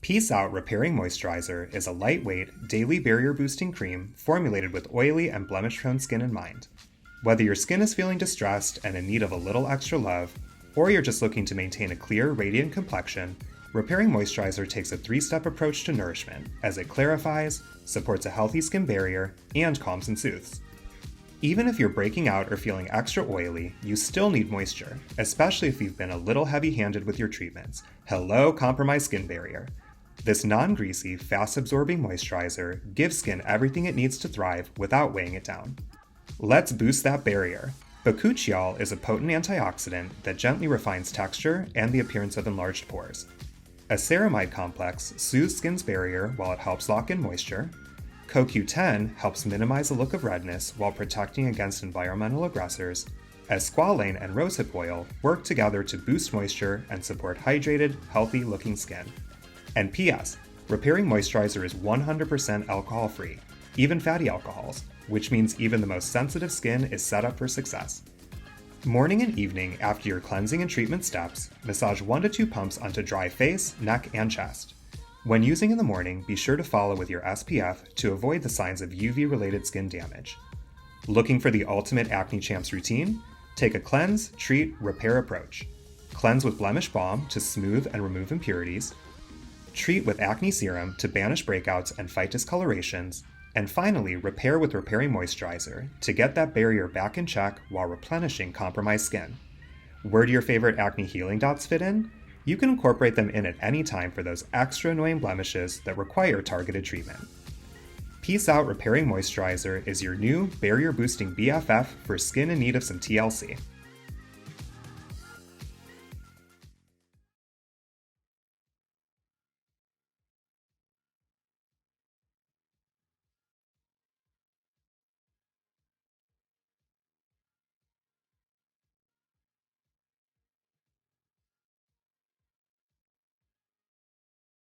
Peace Out Repairing Moisturizer is a lightweight, daily barrier-boosting cream formulated with oily and blemish-prone skin in mind. Whether your skin is feeling distressed and in need of a little extra love, or you're just looking to maintain a clear, radiant complexion, Repairing Moisturizer takes a three-step approach to nourishment as it clarifies, supports a healthy skin barrier, and calms and soothes. Even if you're breaking out or feeling extra oily, you still need moisture, especially if you've been a little heavy-handed with your treatments. Hello, compromised skin barrier. This non-greasy, fast-absorbing moisturizer gives skin everything it needs to thrive without weighing it down. Let's boost that barrier. Bakuchiol is a potent antioxidant that gently refines texture and the appearance of enlarged pores. A Ceramide Complex soothes skin's barrier while it helps lock in moisture. CoQ10 helps minimize the look of redness while protecting against environmental aggressors, as squalane and rosehip oil work together to boost moisture and support hydrated, healthy-looking skin. And P.S. Repairing Moisturizer is 100% alcohol-free, even fatty alcohols, which means even the most sensitive skin is set up for success. Morning and evening after your cleansing and treatment steps, massage 1 to 2 pumps onto dry face, neck, and chest. When using in the morning, be sure to follow with your SPF to avoid the signs of UV-related skin damage. Looking for the ultimate Acne Champs routine? Take a cleanse, treat, repair approach. Cleanse with blemish balm to smooth and remove impurities. Treat with acne serum to banish breakouts and fight discolorations. And finally, repair with Repairing Moisturizer to get that barrier back in check while replenishing compromised skin. Where do your favorite acne healing dots fit in? You can incorporate them in at any time for those extra annoying blemishes that require targeted treatment. Peace Out Repairing Moisturizer is your new barrier-boosting BFF for skin in need of some TLC.